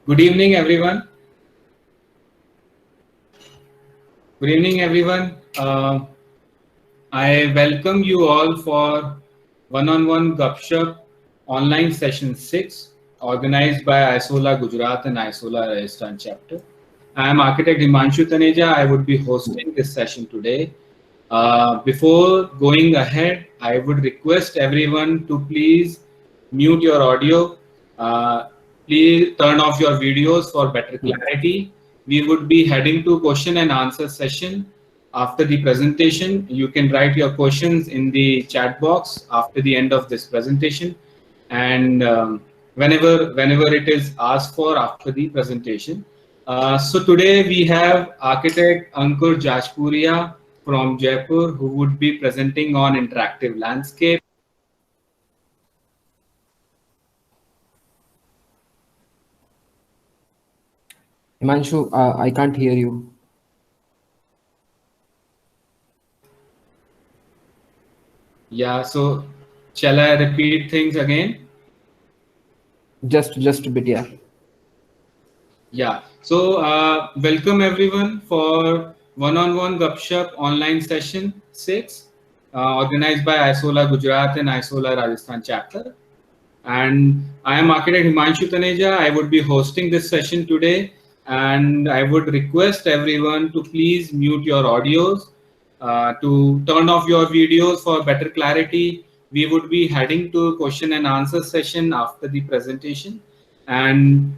Good evening, everyone. Good evening, everyone. I welcome you all for one-on-one Gupshup online session 6, organized by ISOLA Gujarat and ISOLA Rajasthan chapter. I am architect Himanshu Taneja. I would be hosting this session today. Before going ahead, I would request everyone to please mute your audio. Uh, Please turn off your videos for better clarity. We would be heading to question and answer session after the presentation. You can write your questions in the chat box after the end of this presentation, and whenever it is asked for after the presentation. So today we have architect Ankur Jajpuria from Jaipur, who would be presenting on interactive landscape. Himanshu, I can't hear you. Yeah, so shall I repeat things again? Just a bit, yeah. Yeah, so welcome everyone for one-on-one Gupshup online session 6, organized by ISOLA Gujarat and ISOLA Rajasthan chapter. And I am architect Himanshu Taneja. I would be hosting this session today, and I would request everyone to please mute your audios, to turn off your videos for better clarity. We would be heading to question and answer session after the presentation, and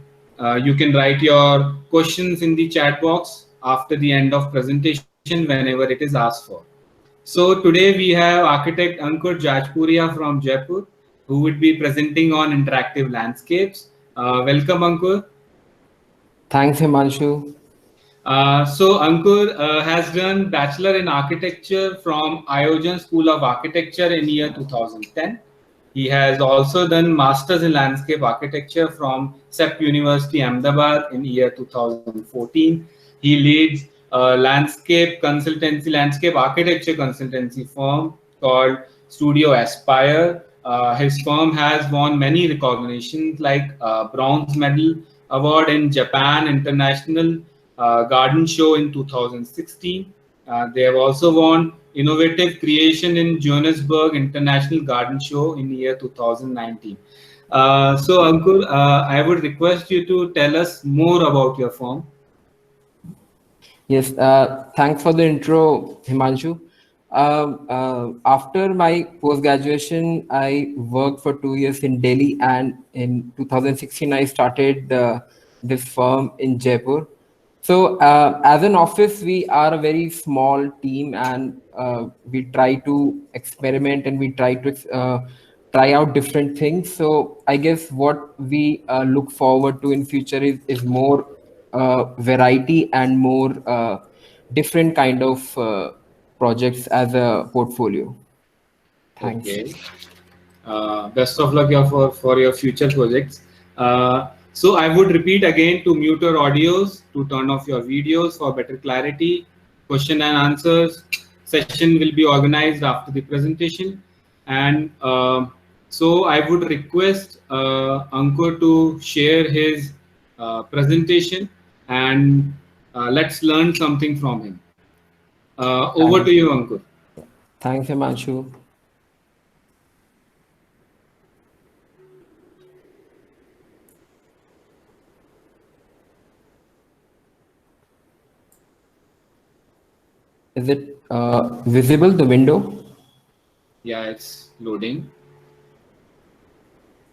you can write your questions in the chat box after the end of presentation whenever it is asked for. So today we have architect Ankur Jajpuria from Jaipur, who would be presenting on interactive landscapes. Welcome, Ankur. Thanks, Himanshu. So Ankur has done Bachelor in Architecture from Iojan School of Architecture in year 2010. He has also done Masters in Landscape Architecture from CEP University Ahmedabad in year 2014. He leads a landscape architecture consultancy firm called Studio Aspire. His firm has won many recognitions like Bronze Medal Award in Japan International Garden Show in 2016. They have also won Innovative Creation in Johannesburg International Garden Show in year 2019. So Ankur, I would request you to tell us more about your firm. Yes, thanks for the intro, Himanshu. After my post-graduation, I worked for 2 years in Delhi, and in 2016, I started this firm in Jaipur. So as an office, we are a very small team, and we try to experiment and we try to try out different things. So I guess what we look forward to in future is more variety and more different kind of projects as a portfolio. Thanks. Okay. Best of luck for your future projects. So I would repeat again to mute your audios, to turn off your videos for better clarity. Question and answers session will be organized after the presentation. And so I would request Ankur to share his presentation, and let's learn something from him. Over to you, Ankur. Thanks, Himanshu. Is it visible, the window? Yeah, it's loading.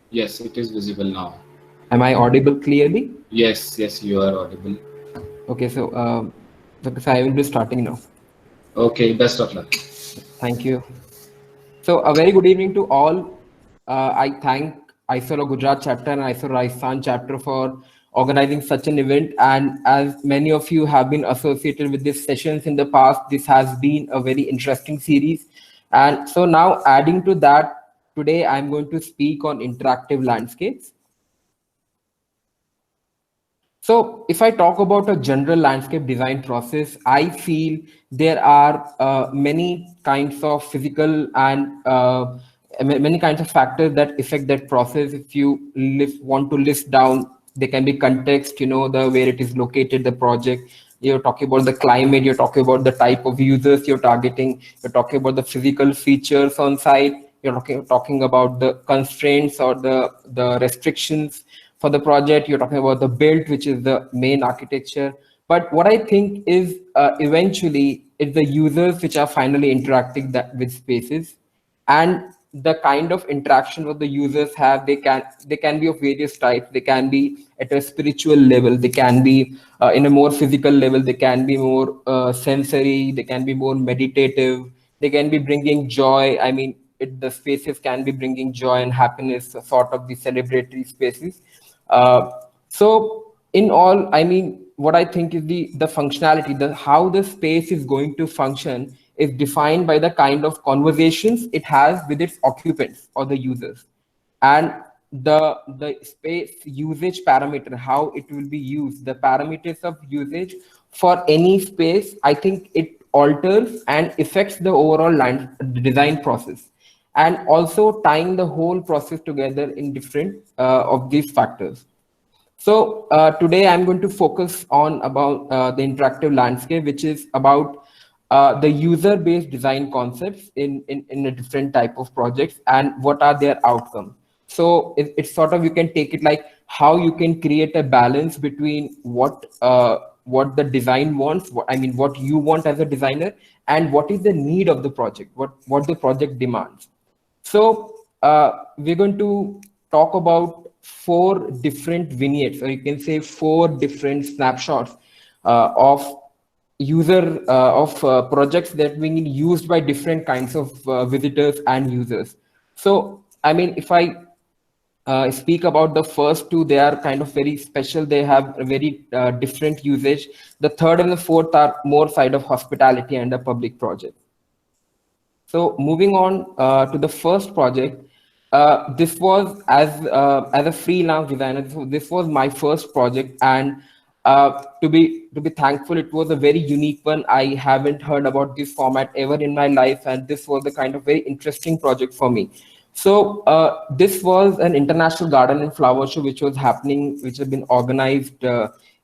Yes, it is visible now. Am I audible clearly? Yes, you are audible. Okay, so I will be starting now. Okay, best of luck. Thank you. So a very good evening to all. I thank ISOLA Gujarat chapter and ISOLA Rajasthan chapter for organizing such an event. And as many of you have been associated with these sessions in the past, this has been a very interesting series. And so now adding to that, today I'm going to speak on interactive landscapes. So if I talk about a general landscape design process, I feel there are many kinds of physical and many kinds of factors that affect that process. If you want to list down They can be context, the where it is located, the project. You're talking about the climate, you're talking about the type of users you're targeting, you're talking about the physical features on site, you're talking about the constraints or the restrictions for the project, you're talking about the build, which is the main architecture. But what I think is eventually it's the users which are finally interacting with spaces, and the kind of interaction that the users have, they can be of various types. They can be at a spiritual level, they can be in a more physical level, they can be more sensory, they can be more meditative, they can be bringing joy. I mean, the spaces can be bringing joy and happiness, sort of the celebratory spaces. uh, so in all, I mean, what I think is the functionality, the how the space is going to function is defined by the kind of conversations it has with its occupants or the users, and the space usage parameter, how it will be used, the parameters of usage for any space. I think it alters and affects the overall design process, and also tying the whole process together in different of these factors. So today I'm going to focus on about the interactive landscape, which is about the user-based design concepts in a different type of projects and what are their outcomes. So it's sort of, you can take it like how you can create a balance between what the design wants, I mean, what you want as a designer, and what is the need of the project, what the project demands. So we're going to talk about four different vignettes, or you can say four different snapshots of projects that being used by different kinds of visitors and users. So, I mean, if I speak about the first two, they are kind of very special. They have a very different usage. The third and the fourth are more side of hospitality and a public project. So moving on to the first project, this was as a freelance designer. So this was my first project, and to be thankful, it was a very unique one. I haven't heard about this format ever in my life, and this was the kind of very interesting project for me. So this was an international garden and flower show which was happening, which had been organized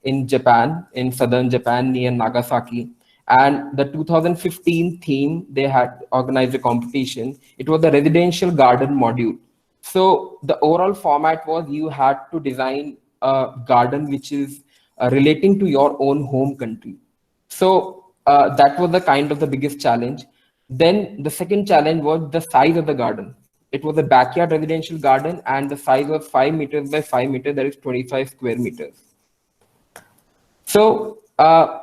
in Japan, in southern Japan near Nagasaki. And the 2015 theme, they had organized a competition. It was the residential garden module. So the overall format was you had to design a garden which is relating to your own home country. So that was the kind of the biggest challenge. Then the second challenge was the size of the garden. It was a backyard residential garden, and the size was 5 meters by 5 meters, that is 25 square meters. So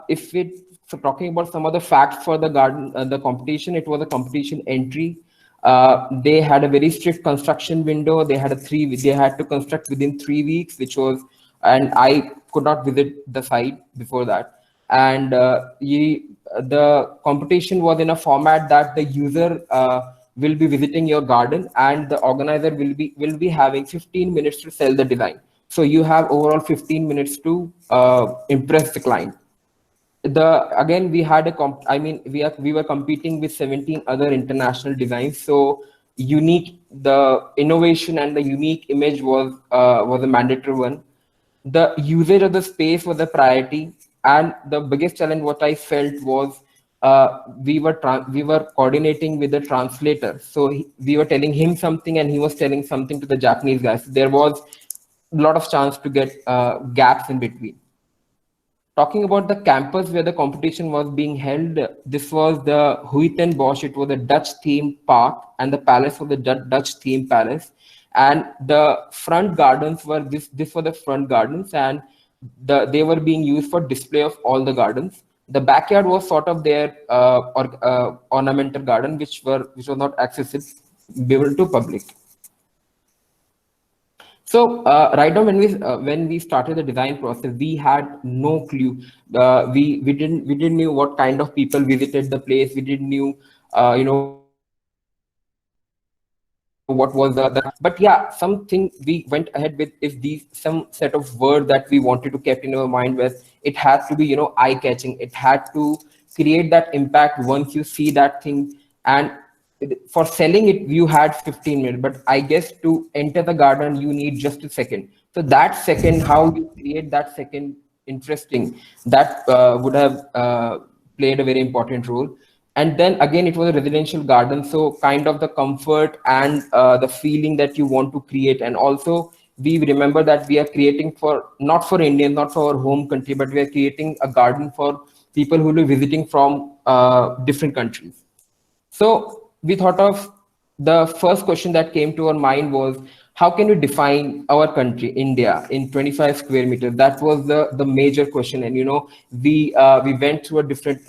if it so talking about some of the facts for the garden, the competition, it was a competition entry. They had a very strict construction window. They had they had to construct within 3 weeks, which was, and I could not visit the site before that. And the competition was in a format that the user will be visiting your garden, and the organizer will be having 15 minutes to sell the design. So you have overall 15 minutes to impress the client. Again, we had I mean, we were competing with 17 other international designs. So unique, the innovation and the unique image was a mandatory one. The usage of the space was a priority, and the biggest challenge what I felt was we were coordinating with the translator. So we were telling him something and he was telling something to the Japanese guys. There was a lot of chance to get gaps in between. Talking about the campus where the competition was being held, this was the Huis Bosch. It was a Dutch theme park, and the palace was the Dutch theme palace. And the front gardens were this were the front gardens, and they were being used for display of all the gardens. The backyard was sort of their ornamental garden, which was not accessible to public. So right now, when we started the design process, we had no clue. We didn't knew what kind of people visited the place. We didn't knew what was but yeah, something we went ahead with is some set of word that we wanted to keep in our mind, where it had to be eye catching. It had to create that impact once you see that thing. And for selling it you had 15 minutes, but I guess to enter the garden you need just a second. So that second, how you create that second interesting, that would have played a very important role. And then again, it was a residential garden, so kind of the comfort and the feeling that you want to create. And also we remember that we are creating for, not for Indians, not for our home country, but we are creating a garden for people who will be visiting from different countries. So we thought of, the first question that came to our mind was, how can we define our country, India, in 25 square meters? That was the major question. And we went through a different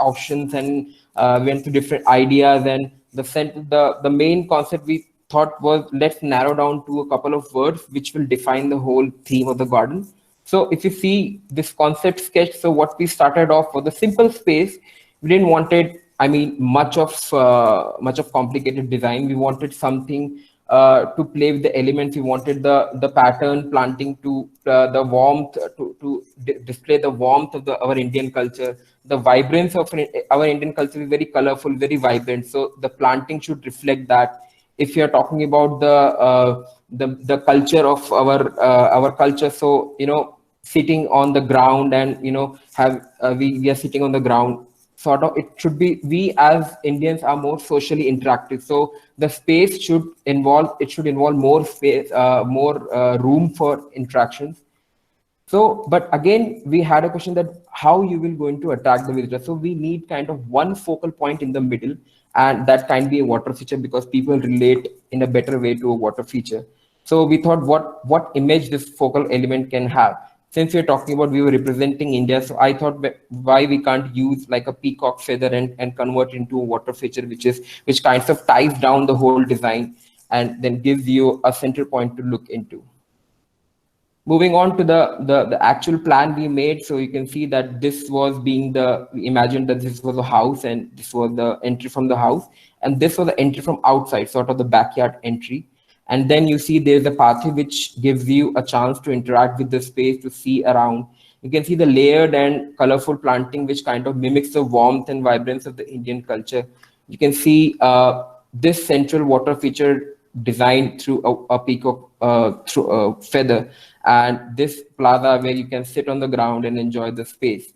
options, and went through different ideas. And the main concept we thought was, let's narrow down to a couple of words which will define the whole theme of the garden. So if you see this concept sketch, so what we started off was a simple space. We didn't wanted, I mean, much of complicated design. We wanted something to play with the elements. We wanted the pattern planting to the warmth, to display the warmth of our Indian culture. The vibrance of our Indian culture is very colorful, very vibrant. So the planting should reflect that. If you are talking about the culture of our culture, so sitting on the ground, and have we are sitting on the ground, sort of, it should be, we as Indians are more socially interactive, so the space should involve, more space, more room for interactions. So, but again, we had a question that how you will going to attract the visitor. So we need kind of one focal point in the middle, and that can be a water feature, because people relate in a better way to a water feature. So we thought, what image this focal element can have. Since we're talking about, we were representing India, so I thought, why we can't use like a peacock feather and convert into a water feature, which kind of ties down the whole design and then gives you a center point to look into. Moving on to the actual plan we made, so you can see that this was being we imagined that this was a house, and this was the entry from the house, and this was the entry from outside, sort of the backyard entry. And then you see there's a pathway which gives you a chance to interact with the space, to see around. You can see the layered and colorful planting, which kind of mimics the warmth and vibrance of the Indian culture. You can see this central water feature designed through a peacock through a feather, and this plaza where you can sit on the ground and enjoy the space.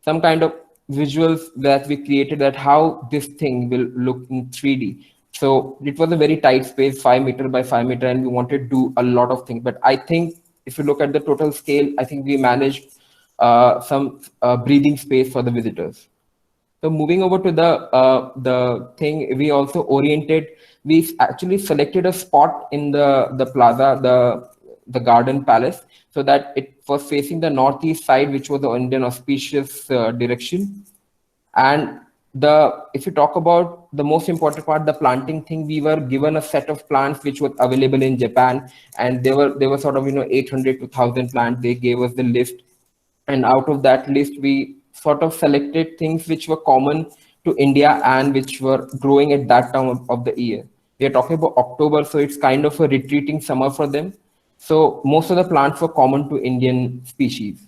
Some kind of visuals that we created, that how this thing will look in 3D. So it was a very tight space, 5 meter by 5 meter, and we wanted to do a lot of things. But I think if you look at the total scale, I think we managed some breathing space for the visitors. So moving over to the thing, we also oriented. We actually selected a spot in the plaza, the garden palace, so that it was facing the northeast side, which was the Indian auspicious direction. And if you talk about the most important part, the planting thing, we were given a set of plants which was available in Japan, and they were sort of 800 to 1,000 plants. They gave us the list, and out of that list we sort of selected things which were common to India and which were growing at that time of the year. We are talking about October, so it's kind of a retreating summer for them. So most of the plants were common to Indian species.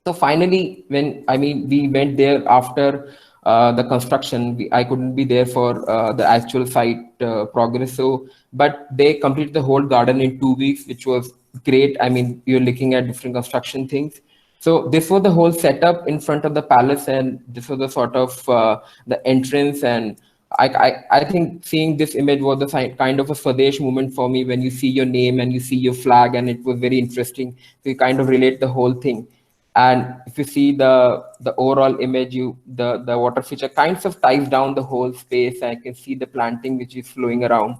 So finally, we went there after the construction. I couldn't be there for the actual site progress. So, but they completed the whole garden in 2 weeks, which was great. I mean, you're looking at different construction things. So this was the whole setup in front of the palace, and this was the sort of the entrance. And I think seeing this image was the kind of a Swadesh moment for me, when you see your name and you see your flag, and it was very interesting. So you kind of relate the whole thing. And if you see the overall image, the water feature kind of ties down the whole space. I can see the planting which is flowing around.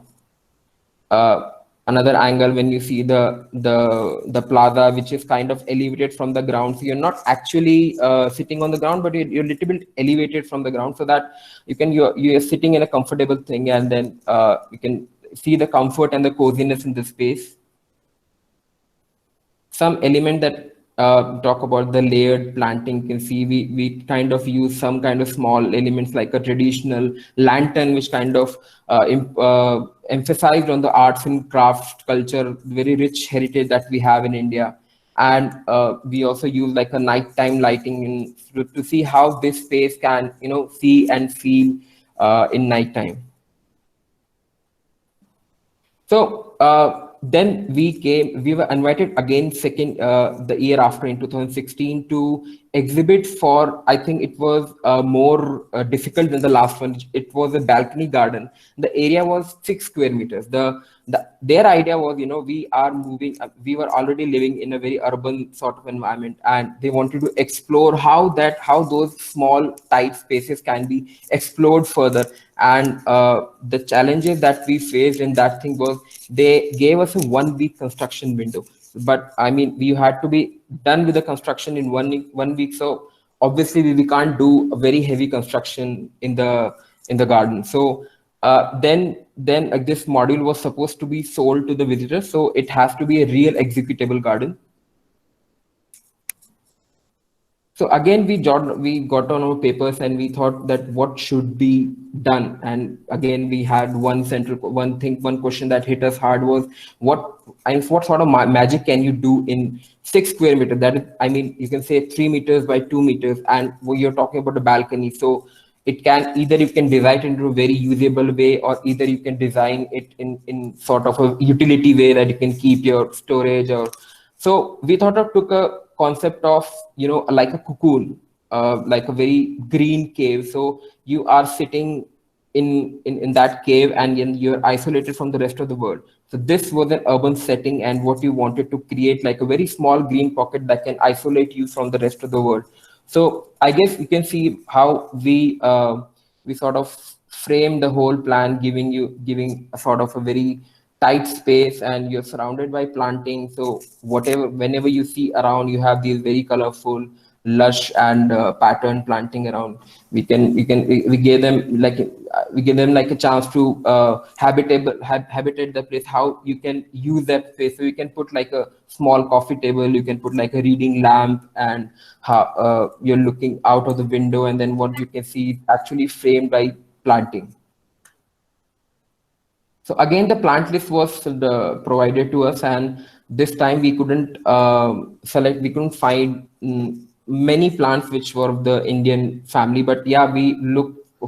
Another angle, when you see the plaza, which is kind of elevated from the ground, so you're not actually sitting on the ground, but you're a little bit elevated from the ground, so that you're sitting in a comfortable thing, and then you can see the comfort and the coziness in the space. Some element that talk about the layered planting, you can see we kind of use some kind of small elements like a traditional lantern, which kind of emphasized on the arts and crafts culture, very rich heritage that we have in India. And we also use like a nighttime lighting to see how this space can see and feel in night time. So then we were invited again the year after in 2016 to exhibit for, I think it was more difficult than the last one. It was a balcony garden. The area was 6 square meters. Their idea was, we are moving, we were already living in a very urban sort of environment, and they wanted to explore how those small tight spaces can be explored further. And the challenges that we faced in that thing was they gave us a 1 week construction window. But I mean, we had to be done with the construction in 1 week. So obviously we can't do a very heavy construction in the garden. So then this module was supposed to be sold to the visitors. So it has to be a real executable garden. So again, we got on our papers and we thought that what should be done. And again, we had one question that hit us hard was what sort of magic can you do in 6 square meters? That is, I mean, you can say 3 meters by 2 meters, and you're talking about a balcony. So it can either you can design it into a very usable way, or either you can design it in sort of a utility way that you can keep your storage. Or so we took a concept of like a cocoon, like a very green cave. So you are sitting in that cave, and you're isolated from the rest of the world. So this was an urban setting, and what you wanted to create like a very small green pocket that can isolate you from the rest of the world. So I guess you can see how we sort of frame the whole plan, giving a sort of a very tight space, and you're surrounded by planting. So whenever you see around, you have these very colorful, lush and pattern planting around. We gave them like a chance to habitate the place, how you can use that space. So you can put like a small coffee table, you can put like a reading lamp, and how you're looking out of the window, and then what you can see is actually framed by planting. So again, the plant list was provided to us, and this time we couldn't we couldn't find many plants which were of the Indian family, but yeah, we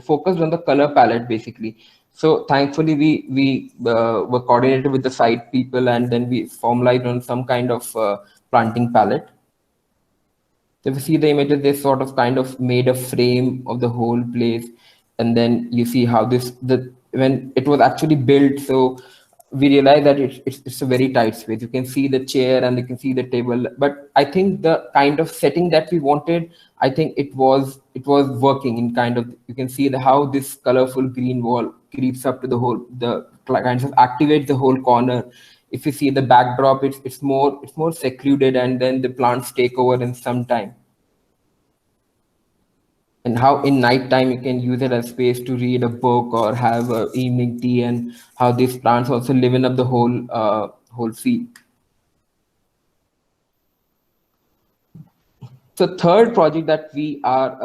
focused on the color palette basically. So thankfully we were coordinated with the site people, and then we formalized on some kind of planting palette. So if you see the images, they sort of kind of made a frame of the whole place, and then you see how when it was actually built. So we realized that it's a very tight space. You can see the chair and you can see the table, but I think the kind of setting that we wanted, I think it was working in kind of, you can see how this colorful green wall creeps up to the kinds of activates the whole corner. If you see the backdrop, it's more secluded, and then the plants take over in some time. And how in night time you can use it as space to read a book or have evening tea, and how these plants also liven up the whole scene. So third project that we are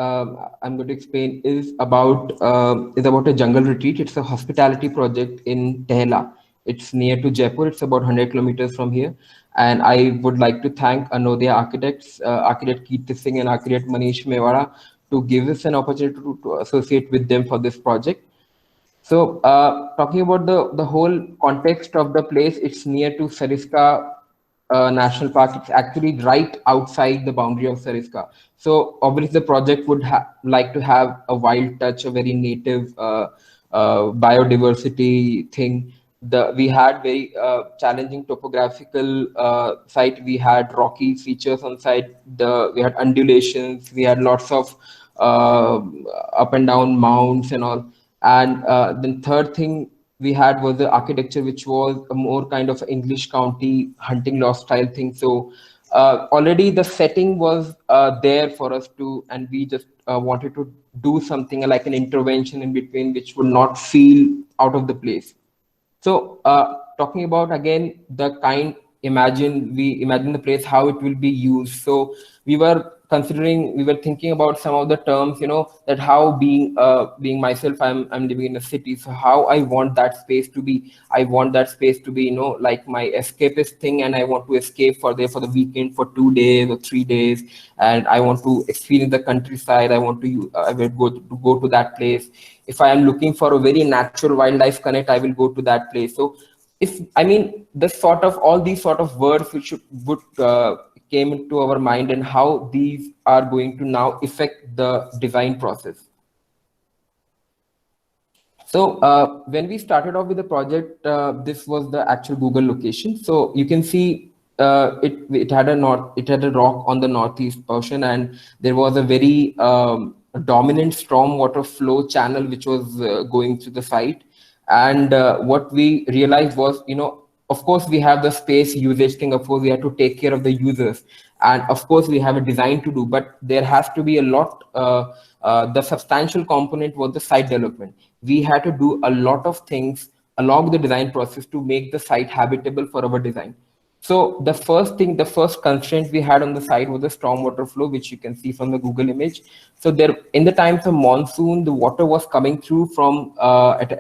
I'm going to explain is about a jungle retreat. It's a hospitality project in Tehla. It's near to Jaipur. It's about 100 kilometers from here. And I would like to thank Anodya Architects, architect Keerti Singh and architect Manish Mewara, to give us an opportunity to associate with them for this project. So talking about the whole context of the place, it's near to Sariska National Park. It's actually right outside the boundary of Sariska. So obviously the project would like to have a wild touch, a very native biodiversity thing. We had very challenging topographical site. We had rocky features on site. We had undulations. We had lots of up and down mounds and all. And then third thing we had was the architecture, which was a more kind of English county hunting lodge style thing. So already the setting was there for us to, and we just wanted to do something like an intervention in between, which would not feel out of the place. So talking about again the kind, we imagine the place, how it will be used. So we were considering, we were thinking about some of the terms, that how being myself, I'm living in a city, so how I want that space to be. I want that space to be, like my escapist thing, and I want to escape for the weekend for 2 days or 3 days, and I want to experience the countryside. I will go to that place. If I am looking for a very natural wildlife connect, I will go to that place. So if I mean the sort of all these sort of words which would came into our mind, and how these are going to now affect the design process. So when we started off with the project, this was the actual Google location. So you can see it had a rock on the northeast portion, and there was a very dominant storm water flow channel which was going through the site. And what we realized was, of course, we have the space usage thing. Of course, we have to take care of the users, and of course, we have a design to do. But there has to be a lot. The substantial component was the site development. We had to do a lot of things along the design process to make the site habitable for our design. So the first constraint we had on the site was the stormwater flow, which you can see from the Google image. So there, in the times of monsoon, the water was coming through from at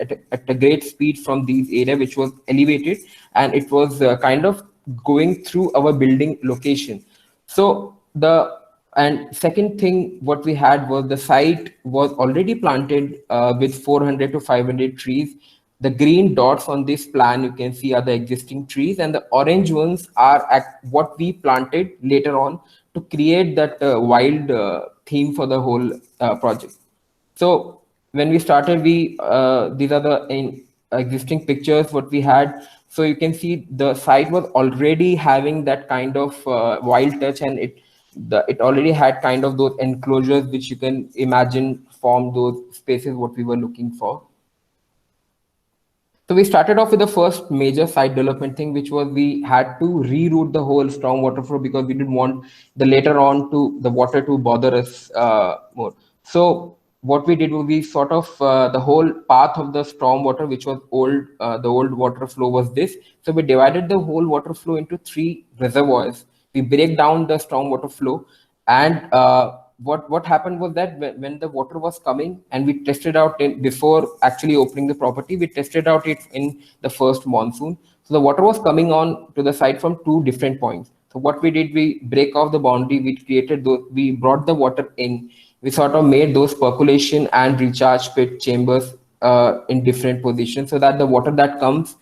a great speed from these areas, which was elevated, and it was kind of going through our building location. So and second thing, what we had was the site was already planted with 400 to 500 trees. The green dots on this plan you can see are the existing trees, and the orange ones are what we planted later on to create that wild theme for the whole project. So when we started, these are the existing pictures what we had. So you can see the site was already having that kind of wild touch, and it already had kind of those enclosures which you can imagine form those spaces what we were looking for. So we started off with the first major site development thing, which was we had to reroute the whole stormwater flow because we didn't want the water to bother us more. So what we did was we sort of the whole path of the stormwater, which was the old water flow was this. So we divided the whole water flow into 3 reservoirs. We break down the stormwater flow, and what happened was that when the water was coming, and we tested out before actually opening the property, we tested out it in the first monsoon. So the water was coming on to the site from 2 different points. So what we did, we break off the boundary, we brought the water in, we sort of made those percolation and recharge pit chambers in different positions, so that the water that comes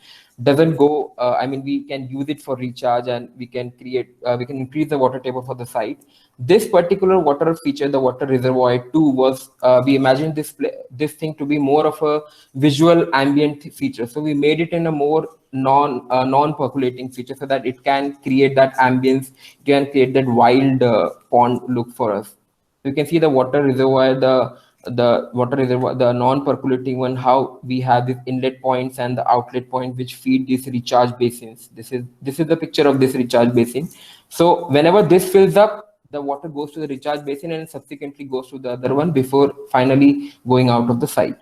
doesn't go, we can use it for recharge, and we can increase the water table for the site. This particular water feature, the water reservoir 2, was we imagined this thing to be more of a visual ambient feature. So we made it in a more non-percolating feature, so that it can create that ambience, it can create that wild pond look for us. So you can see the water reservoir, the water reservoir, the non-percolating one, how we have these inlet points and the outlet point which feed these recharge basins. This is the picture of this recharge basin. So whenever this fills up, the water goes to the recharge basin and subsequently goes to the other one before finally going out of the site.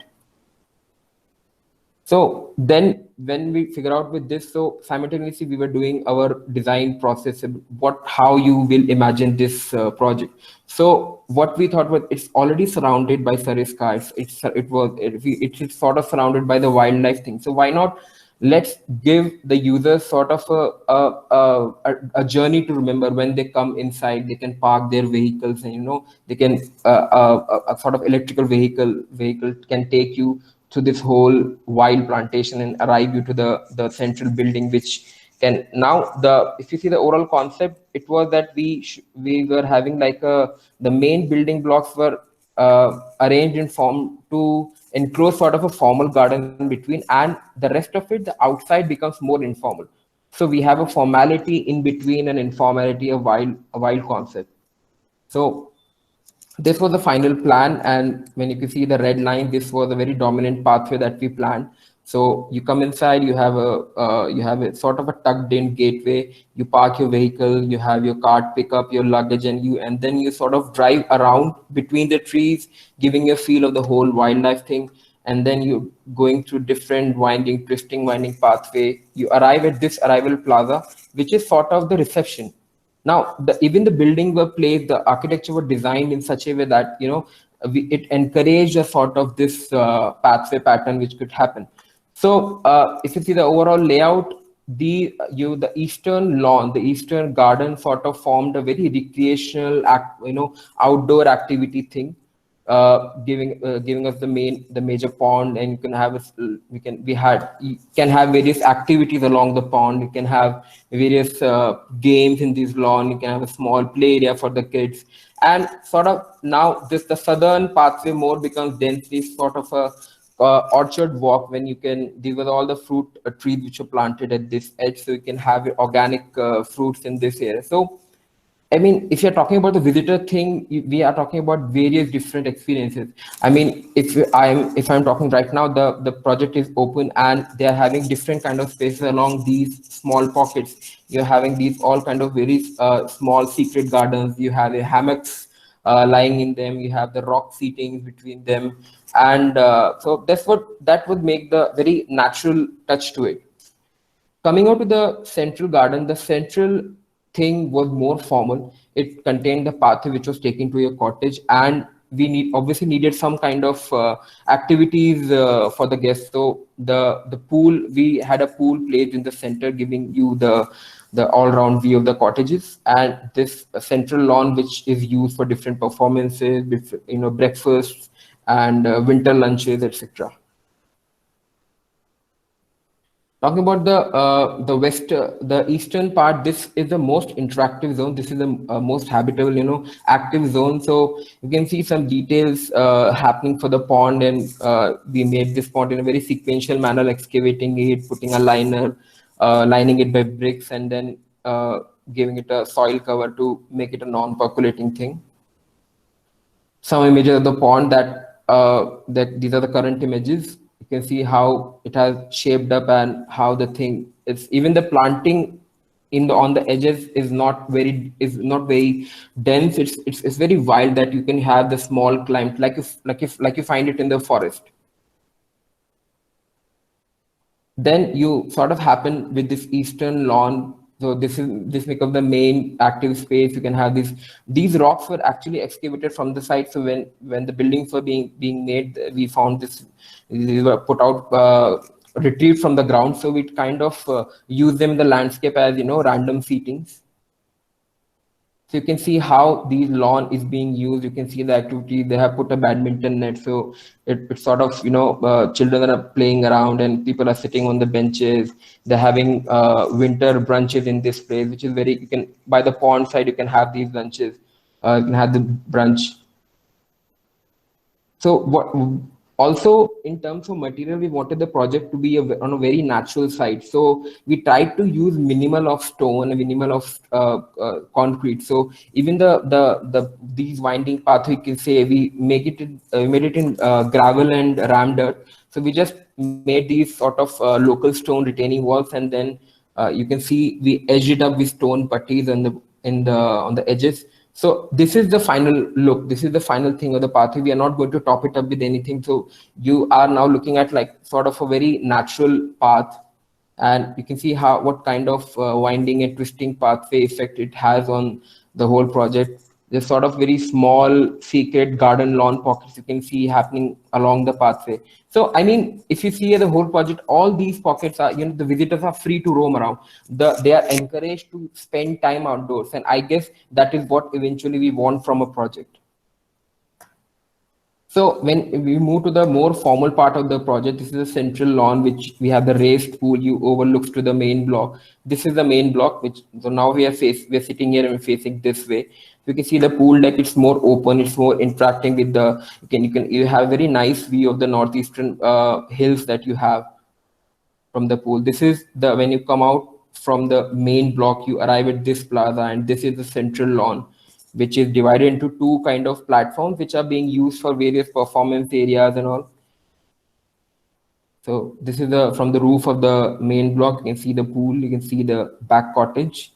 So then when we figure out with this, so simultaneously we were doing our design process, how you will imagine this project. So what we thought was, it's already surrounded by Sariska. It is sort of surrounded by the wildlife thing. So why not let's give the users sort of a journey to remember. When they come inside, they can park their vehicles, and they can a sort of electrical vehicle can take you to this whole wild plantation and arrive you to the central building, which can now if you see the overall concept, it was that we were having like the main building blocks were arranged in form to enclose sort of a formal garden between, and the rest of it, the outside becomes more informal. So we have a formality in between and informality, a wild concept. So this was the final plan, and when you can see the red line, this was a very dominant pathway that we planned. So you come inside, you have a sort of a tucked in gateway, you park your vehicle, you have your cart pick up your luggage, and then you sort of drive around between the trees, giving a feel of the whole wildlife thing. And then you going through different twisting winding pathway, you arrive at this arrival plaza, which is sort of the reception. Now, even the building were placed, the architecture were designed in such a way that, it encouraged a sort of this pathway pattern which could happen. So if you see the overall layout, the eastern lawn, the eastern garden sort of formed a very recreational outdoor activity thing, giving us the major pond, and you can have you can have various activities along the pond. You can have various games in this lawn. You can have a small play area for the kids, and sort of now this the southern pathway more becomes densely sort of a orchard walk, when you can these were all the fruit trees which are planted at this edge, so you can have organic fruits in this area. So I mean, if you're talking about the visitor thing, we are talking about various different experiences. I mean, if I'm talking right now, the project is open and they are having different kind of spaces along these small pockets. You're having these all kind of very small secret gardens. You have a hammocks lying in them. You have the rock seating between them, and so that would make the very natural touch to it. Coming out to the central garden, the central thing was more formal. It contained the pathway which was taken to your cottage, and we obviously needed some kind of activities for the guests. So the pool, we had a pool placed in the center, giving you the all-round view of the cottages, and this central lawn which is used for different performances, breakfasts and winter lunches, etc. Talking about the eastern part, this is the most interactive zone. This is the most habitable, active zone. So you can see some details happening for the pond, and we made this pond in a very sequential manner, excavating it, putting a liner, lining it by bricks, and then giving it a soil cover to make it a non-percolating thing. Some images of the pond that these are the current images. You can see how it has shaped up, and how the thing is, even the planting on the edges is not very dense. It's very wild, that you can have the small climb like you find it in the forest. Then you sort of happen with this eastern lawn. So this becomes the main active space. You can have these rocks were actually excavated from the site. So when the buildings were being made, we found these were put out, retrieved from the ground. So we kind of use them in the landscape as random seatings. So you can see how the lawn is being used. You can see the activity. They have put a badminton net. So it's sort of, children are playing around and people are sitting on the benches. They're having winter brunches in this place, which is by the pond side, you can have these lunches. You can have the brunch. So also in terms of material, we wanted the project to be on a very natural side. So we tried to use minimal of stone and minimal of concrete. So even these winding paths, we can say we made it in gravel and ram dirt. So we just made these sort of local stone retaining walls, and then you can see we edged it up with stone putties on the edges. So this is the final look. This is the final thing of the pathway. We are not going to top it up with anything. So you are now looking at like sort of a very natural path, and you can see what kind of winding and twisting pathway effect it has on the whole project. There's sort of very small secret garden lawn pockets you can see happening along the pathway. So, I mean, if you see the whole project, all these pockets are, the visitors are free to roam around. They are encouraged to spend time outdoors. And I guess that is what eventually we want from a project. So when we move to the more formal part of the project, this is the central lawn, which we have the raised pool you overlooks to the main block. This is the main block, so now we are sitting here and we're facing this way. You can see the pool deck. It's more open. It's more interacting with you have a very nice view of the northeastern hills that you have from the pool. This is when you come out from the main block, you arrive at this plaza, and this is the central lawn, which is divided into two kind of platforms, which are being used for various performance areas and all. So this is from the roof of the main block. You can see the pool. You can see the back cottage.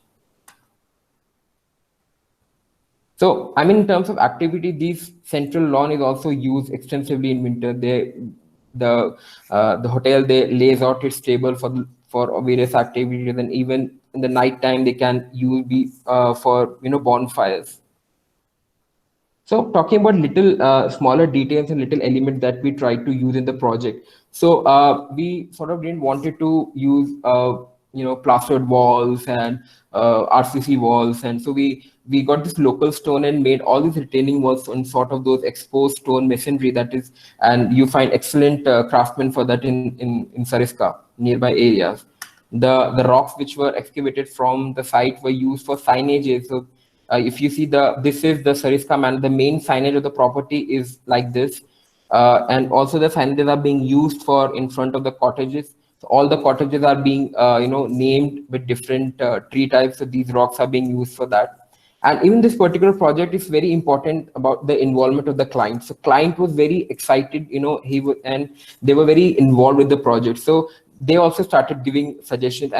So, I mean, in terms of activity, this central lawn is also used extensively in winter. The hotel, they lays out its table for various activities, and even in the night time they can use be for bonfires. So talking about little smaller details and little elements that we tried to use in the project. So we sort of didn't wanted to use plastered walls and RCC walls, and so we got this local stone and made all these retaining walls on sort of those exposed stone masonry that is, and you find excellent craftsmen for that in Sariska nearby areas. The rocks which were excavated from the site were used for signages. So if you see this is the Sariska man, the main signage of the property is like this. And also the signages are being used for in front of the cottages. So all the cottages are being, named with different tree types. So these rocks are being used for that. And even this particular project is very important about the involvement of the client. So client was very excited, and they were very involved with the project. So they also started giving suggestions.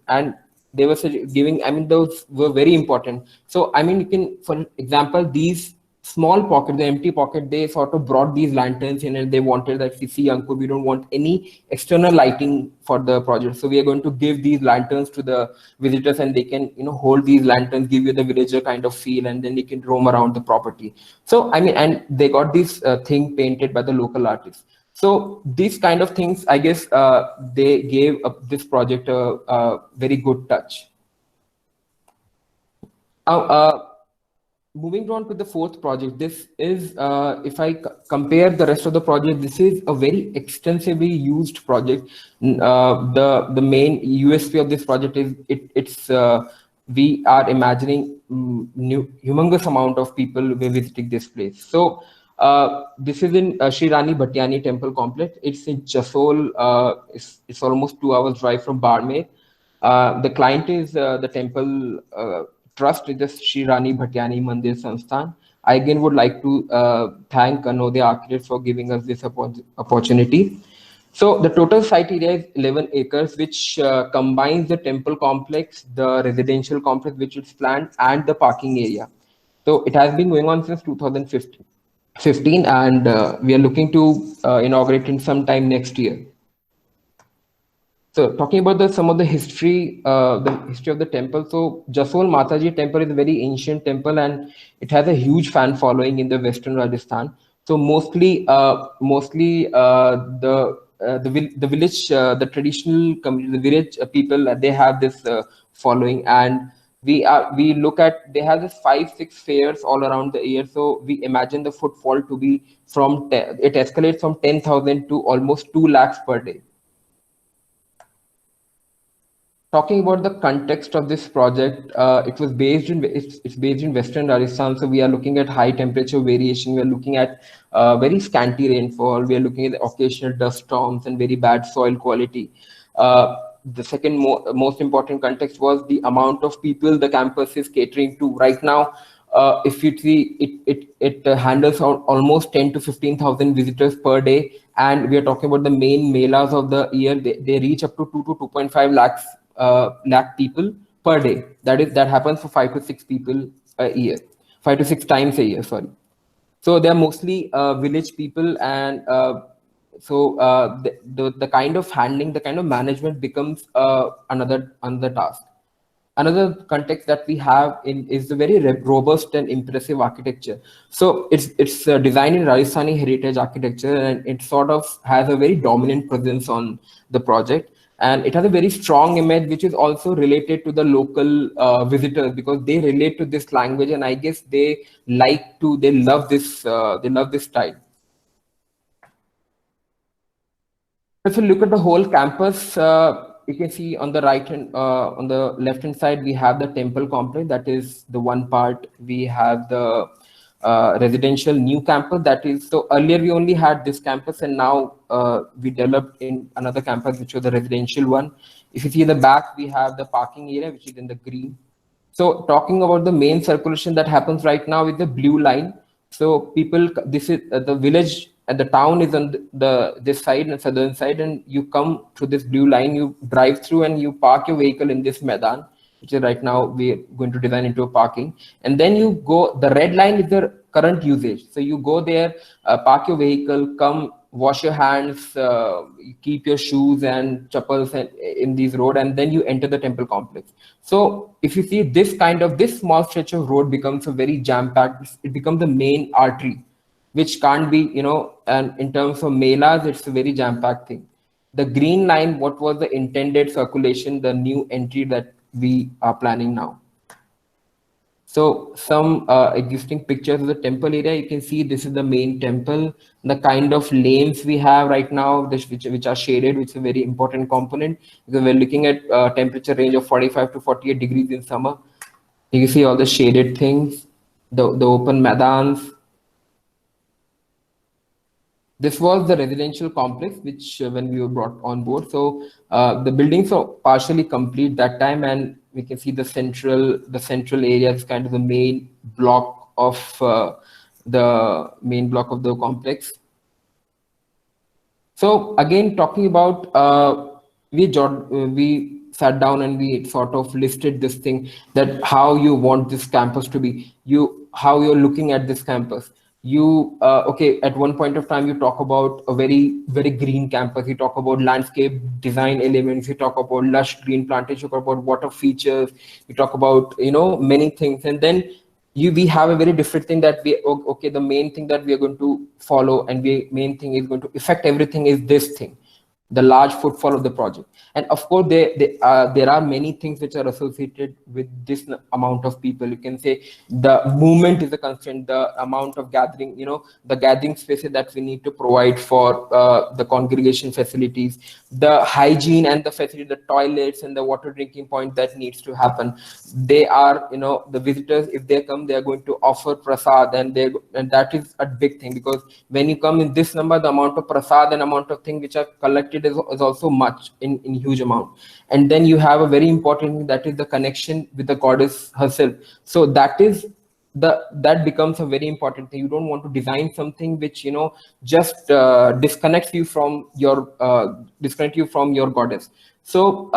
And they were giving, those were very important. So you can, for example, these small pocket, the empty pocket, they sort of brought these lanterns in, and they wanted that, see Ankur, we don't want any external lighting for the project, so we are going to give these lanterns to the visitors, and they can hold these lanterns, give you the villager kind of feel, and then you can roam around the property. So and they got this thing painted by the local artists. So these kind of things, I guess, they gave this project a very good touch. Now, moving on to the fourth project, this is, if I compare the rest of the project, this is a very extensively used project. The main USP of this project is we are imagining humongous amount of people will visiting this place. So this is in Sri Rani Bhattiani Temple Complex. It's in Jasol. It's almost 2 hours drive from Barmer. The client is the temple trust, is the Sri Rani Bhattiani Mandir Sansthan. I again would like to thank Anodya Architects for giving us this opportunity. So the total site area is 11 acres, which combines the temple complex, the residential complex which is planned, and the parking area. So it has been going on since 2015, and we are looking to inaugurate in sometime next year. So talking about some of the history of the temple. So Jasol Mataji temple is a very ancient temple, and it has a huge fan following in the Western Rajasthan. So mostly the village, the traditional community, the village people, they have this following, and we look at, they have this 5-6 fairs all around the year. So we imagine the footfall to be it escalates from 10,000 to almost 2 lakhs per day. Talking about the context of this project, it's based in Western Rajasthan. So we are looking at high temperature variation. We are looking at very scanty rainfall. We are looking at the occasional dust storms and very bad soil quality. The second most important context was the amount of people the campus is catering to. Right now, if you see, it handles almost 10 to 15,000 visitors per day, and we are talking about the main melas of the year. They reach up to 2 to 2.5 lakh people per day. That happens for 5 to 6 people a year, 5 to 6 times a year. Sorry. So they are mostly village people, and so the kind of handling, the kind of management becomes another task. Another context that we have is the very robust and impressive architecture. So it's designed in Rajasthani heritage architecture, and it sort of has a very dominant presence on the project. And it has a very strong image, which is also related to the local visitors, because they relate to this language, and I guess they love this style. If you look at the whole campus, you can see on the on the left hand side, we have the temple complex. That is the one part. We have the residential new campus. That is, so earlier we only had this campus, and now we developed in another campus, which was the residential one. If you see in the back, we have the parking area, which is in the green. So talking about the main circulation that happens right now with the blue line. So people, this is the village, and the town is on this side and southern side, and you come to this blue line, you drive through, and you park your vehicle in this Maidan, which is right now we're going to design into a parking. And then you go, the red line is the current usage. So you go there, park your vehicle, come wash your hands, keep your shoes and chappals in these road, and then you enter the temple complex. So if you see this small stretch of road becomes a very jam-packed, it becomes the main artery, which can't be, and in terms of melas, it's a very jam-packed thing. The green line, what was the intended circulation, the new entry that we are planning now. So some existing pictures of the temple area, you can see this is the main temple. The kind of lanes we have right now, which are shaded, which is a very important component, because we're looking at temperature range of 45 to 48 degrees in summer. You can see all the shaded things, the open madans. This was the residential complex, which when we were brought on board. So the buildings are partially complete that time, and we can see the central area is kind of the main block of the complex. So again, talking about we sat down and we sort of listed this thing, that how you want this campus to be, how you're looking at this campus. Okay, at one point of time you talk about a very green campus, you talk about landscape design elements, you talk about lush green plantation, you talk about water features, you talk about many things, and then we have a very different thing that okay, the main thing that we are going to follow and main thing is going to affect everything is this thing, the large footfall of the project. And of course there are many things which are associated with this amount of people. You can say the movement is a constraint, the amount of gathering, the gathering spaces that we need to provide for the congregation facilities, the hygiene and the facility, the toilets and the water drinking point that needs to happen. They are, the visitors, if they come, they are going to offer prasad, and that is a big thing, because when you come in this number, the amount of prasad and amount of things which are collected is also much in huge amount. And then you have a very important thing, that is the connection with the goddess herself. So that becomes a very important thing. You don't want to design something which just disconnects you from your goddess. So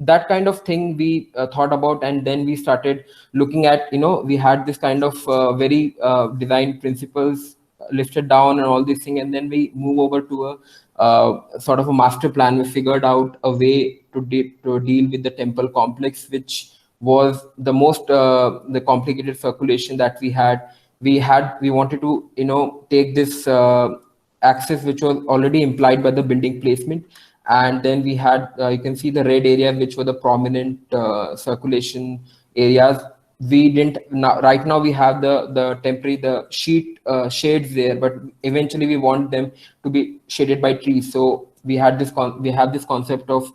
that kind of thing we thought about, and then we started looking at, we had this kind of very design principles lifted down and all these things, and then we move over to a sort of a master plan. We figured out a way to deal with the temple complex, which was the most the complicated circulation that we had. We wanted to take this access which was already implied by the building placement, and then we had you can see the red areas, which were the prominent circulation areas. We didn't right now we have the temporary shades there, but eventually we want them to be shaded by trees. So we have this concept of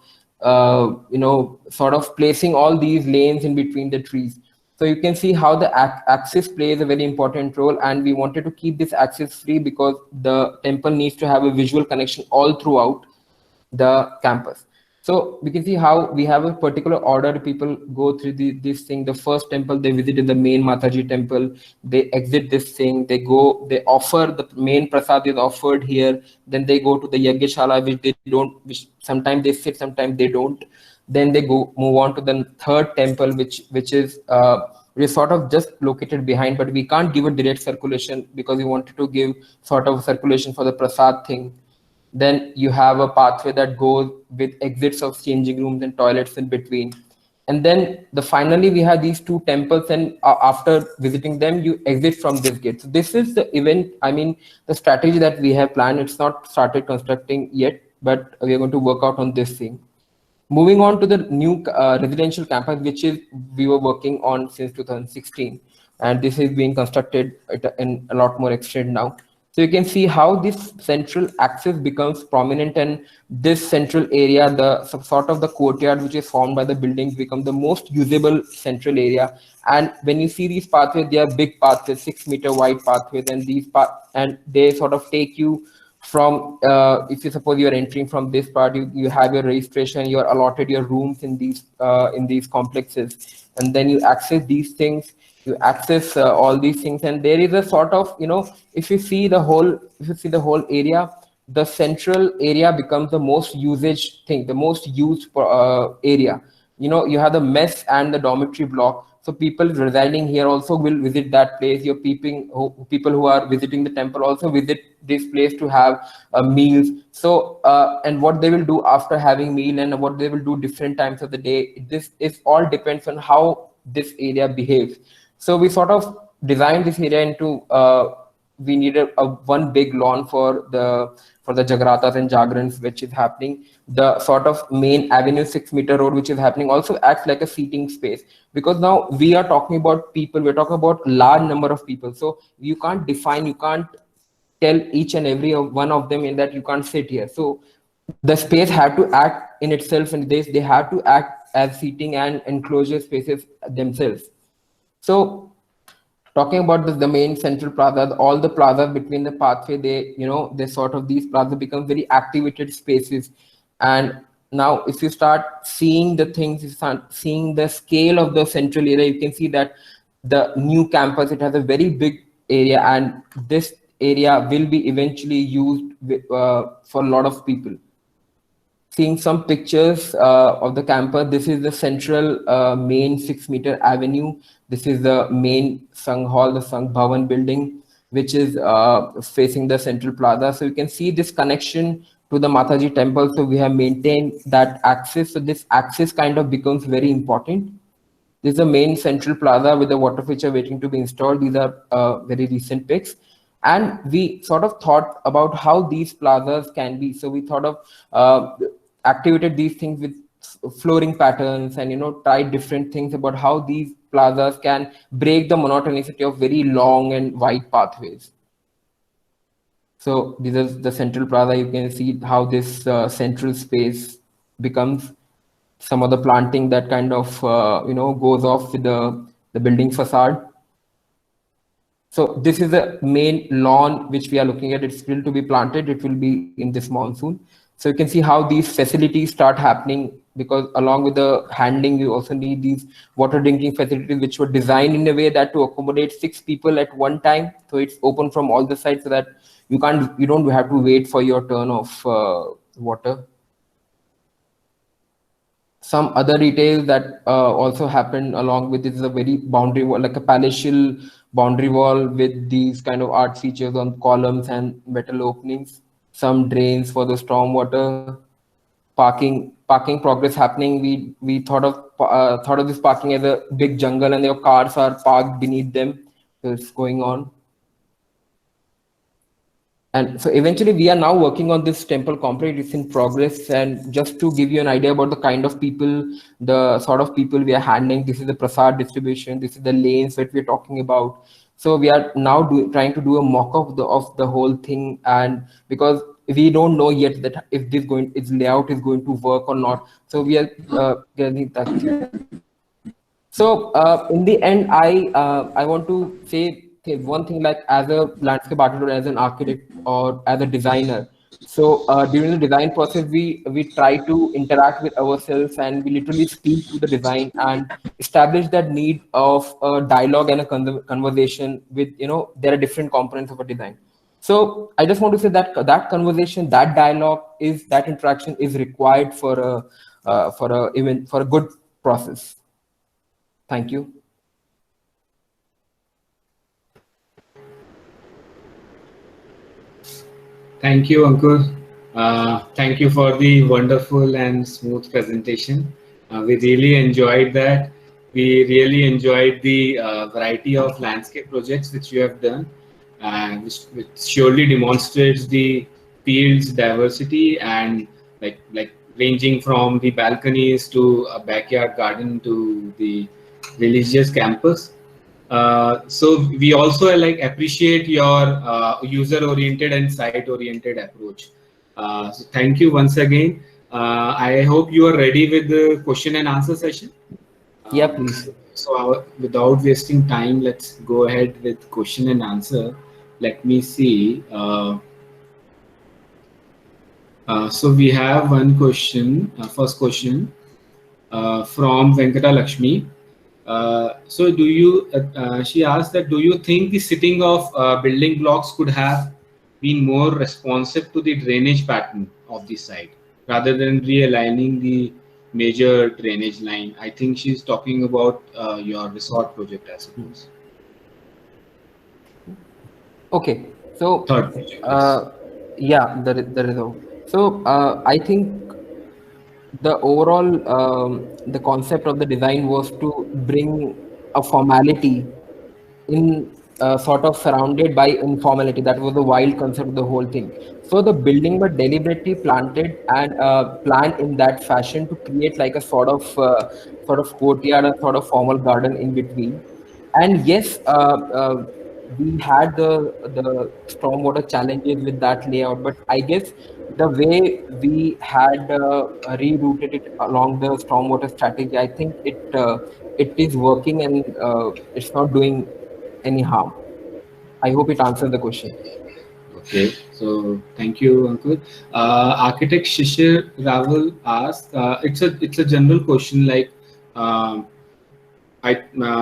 sort of placing all these lanes in between the trees. So you can see how the axis plays a very important role, and we wanted to keep this axis free because the temple needs to have a visual connection all throughout the campus. So we can see how we have a particular order. People go through this thing. The first temple they visit is the main Mataji temple. They exit this thing. They offer the main prasad is offered here. Then they go to the Yagyashala, which sometimes they sit, sometimes they don't. Then they move on to the third temple, which is we're sort of just located behind, but we can't give a direct circulation because we wanted to give sort of circulation for the prasad thing. Then you have a pathway that goes with exits of changing rooms and toilets in between. And then finally we have these two temples, and after visiting them, you exit from this gate. So this is the the strategy that we have planned. It's not started constructing yet, but we are going to work out on this thing. Moving on to the new residential campus, which we were working on since 2016, and this is being constructed in a lot more extent now. So you can see how this central axis becomes prominent, and this central area, the sort of the courtyard which is formed by the buildings, become the most usable central area. And when you see these pathways, they are big pathways, 6-meter wide pathways, and they sort of take you from if you suppose you are entering from this part, you have your registration, you are allotted your rooms in these complexes, and then you access these things. You access all these things, and there is a sort of if you see the whole area, the central area becomes the most used area. You have the mess and the dormitory block. So people residing here also will visit that place. Your people who are visiting the temple also visit this place to have meals. So and what they will do after having meal and what they will do different times of the day, this is all depends on how this area behaves. So we sort of designed this area into we needed a one big lawn for the Jagratas and Jagrans which is happening. The sort of main avenue 6 meter road which is happening also acts like a seating space, because now we are talking about people, we're talking about large number of people. So you can't define, you can't tell each and every one of them in that you can't sit here. So the space had to act in itself, and they had to act as seating and enclosure spaces themselves. So talking about the main central plaza, all the plazas between the pathway, they sort of, these plazas become very activated spaces. And now if you start seeing the things, you start seeing the scale of the central area, you can see that the new campus, it has a very big area, and this area will be eventually used for a lot of people. Seeing some pictures of the campus. This is the central main 6 meter avenue. This is the main Sangh Hall, the Sangh Bhavan building, which is facing the central plaza. So you can see this connection to the Mataji temple. So we have maintained that access. So this access kind of becomes very important. This is the main central plaza with the water feature waiting to be installed. These are very recent pics. And we sort of thought about how these plazas can be. So we thought of activated these things with flooring patterns and tried different things about how these plazas can break the monotonicity of very long and wide pathways. So this is the central plaza. You can see how this central space becomes. Some of the planting that kind of goes off with the building facade. So this is the main lawn which we are looking at. It's still to be planted. It will be in this monsoon. So you can see how these facilities start happening, because along with the handling, you also need these water drinking facilities, which were designed in a way that to accommodate 6 people at one time. So it's open from all the sides so that you don't have to wait for your turn of water. Some other details that also happened along with this is a very boundary wall, like a palatial boundary wall with these kind of art features on columns and metal openings. Some drains for the storm water. Parking progress happening. We thought of this parking as a big jungle, and your cars are parked beneath them. So it's going on. And so eventually we are now working on this temple complex. It's in progress. And just to give you an idea about the kind of people, the sort of people we are handling, this is the prasad distribution, this is the lanes that we're talking about. So we are now trying to do a mock-up of the whole thing, and because we don't know yet that if its layout is going to work or not. So we are getting that. So in the end, I want to say one thing, like as a landscape architect, as an architect, or as a designer. So during the design process, we try to interact with ourselves, and we literally speak to the design and establish that need of a dialogue and a conversation with, there are different components of a design. So I just want to say that that conversation, that dialogue that interaction is required for a good process. Thank you. Thank you, Ankur. Thank you for the wonderful and smooth presentation. We really enjoyed that. We really enjoyed the variety of landscape projects which you have done, which surely demonstrates the field's diversity, and like ranging from the balconies to a backyard garden to the religious campus. So we also appreciate your user-oriented and site-oriented approach. So thank you once again. I hope you are ready with the question and answer session. Yeah, please. So without wasting time, let's go ahead with question and answer. Let me see. So we have one question. First question from Venkata Lakshmi. So she asked that, do you think the sitting of building blocks could have been more responsive to the drainage pattern of the site rather than realigning the major drainage line. I think she's talking about your resort project, I suppose. Okay, so Third project, yes. yeah, there is a. So I think the overall the concept of the design was to bring a formality in sort of surrounded by informality. That was the wild concept of the whole thing. So the building were deliberately planted and planned in that fashion to create like a sort of courtyard, a sort of formal garden in between. And yes, we had the stormwater challenges with that layout, but I guess the way we had rerouted it along the stormwater strategy, I think it is working and it's not doing any harm. I hope it answers the question. Okay, so thank you, Ankur. Architect Shishir Raval asked, it's a general question like, um,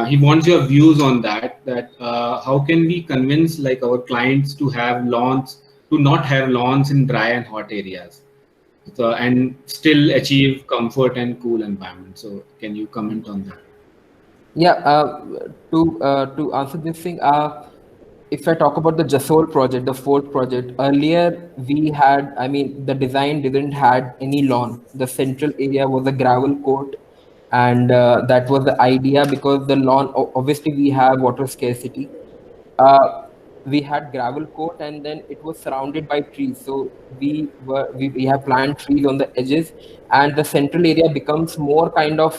he wants your views on that. That how can we convince like our clients to have lawns, to not have lawns in dry and hot areas, so and still achieve comfort and cool environment. So can you comment on that? Yeah, to answer this thing, if I talk about the Jasol project, the fourth project, earlier we had, I mean, the design didn't had any lawn. The central area was a gravel court, and that was the idea because the lawn, obviously, we have water scarcity. uh, we had gravel court and then it was surrounded by trees, so we have planted trees on the edges, and the central area becomes more kind of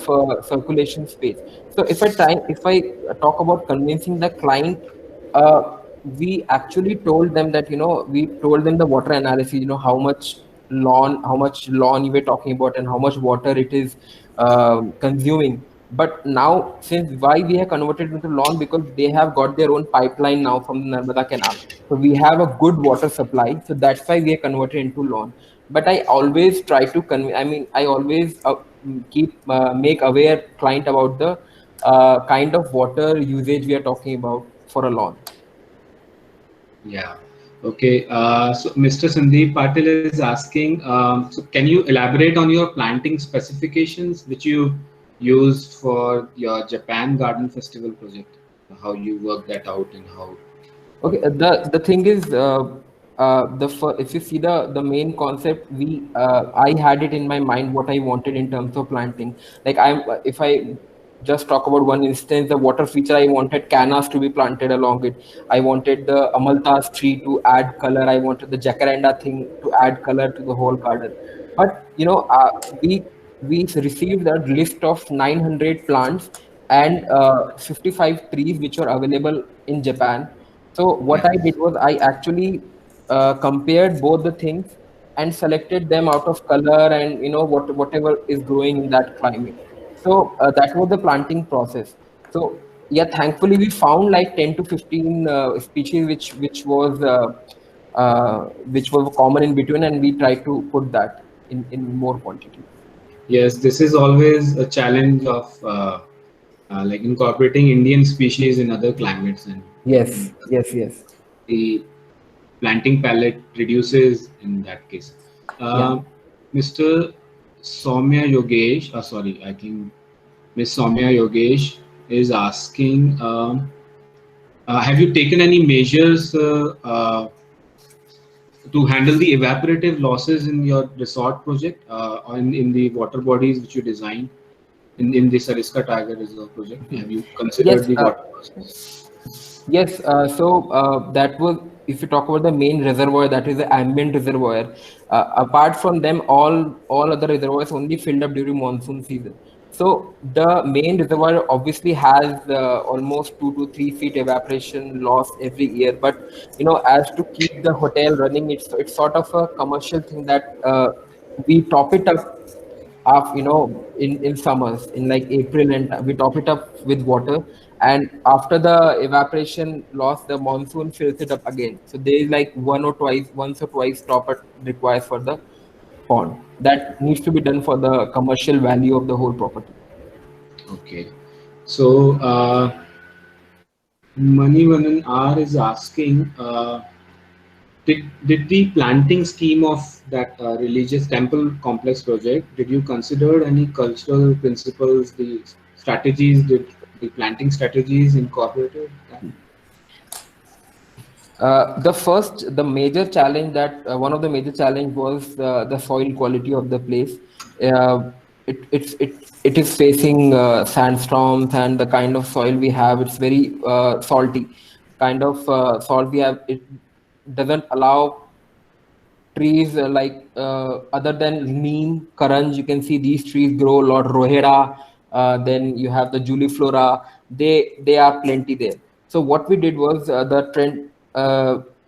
circulation space. So if I talk about convincing the client, uh, we actually told them that, we told them the water analysis, how much lawn you were talking about and how much water it is consuming. But now, since why we have converted into lawn, because they have got their own pipeline now from the Narmada Canal. So we have a good water supply. So that's why we are converted into lawn. But I always try to I always keep make aware client about the kind of water usage we are talking about for a lawn. Yeah. Okay. So Mr. Sandeep Patil is asking, so can you elaborate on your planting specifications which you used for your Japan Garden Festival project? How you work that out and how? What? Okay, the thing is, if you see the main concept, I had it in my mind what I wanted in terms of planting. Like if I just talk about one instance, the water feature, I wanted cannas to be planted along it. I wanted the amalthas tree to add color. I wanted the jacaranda thing to add color to the whole garden. But we received a list of 900 plants and 55 trees which were available in Japan. So what Yeah. I did was I actually compared both the things and selected them out of color and whatever is growing in that climate. So that was the planting process. So yeah, thankfully we found like 10 to 15 species which was common in between, and we tried to put that in more quantity. Yes, this is always a challenge of like incorporating Indian species in other climates, and Yes, yes, yes. the planting palette reduces in that case. Yeah. Mr. Soumya Yogesh, sorry, I think Miss Soumya Yogesh is asking, have you taken any measures to handle the evaporative losses in your resort project or in the water bodies which you designed in the Sariska Tiger Reserve project? Have you considered Yes. the water losses? Yes, so that was, if you talk about the main reservoir, that is the ambient reservoir. Apart from them, all other reservoirs only filled up during monsoon season. So the main reservoir obviously has almost 2 to 3 feet evaporation loss every year. But as to keep the hotel running, it's sort of a commercial thing that we top it up in summers in like April, and we top it up with water, and after the evaporation loss the monsoon fills it up again. So there is like once or twice top it requires for the pond. That needs to be done for the commercial value of the whole property. Okay. So, Manivanan R is asking, Did the planting scheme of that religious temple complex project, did you consider any cultural principles, the strategies, did the planting strategies incorporated that? The major challenge that one of the major challenge was the soil quality of the place. Uh, it is facing sandstorms, and the kind of soil we have, it's very salty. Kind of salt we have, it doesn't allow trees other than neem, karanj. You can see these trees grow a lot. Rohera, then you have the juliflora. They are plenty there. So what we did was the trend.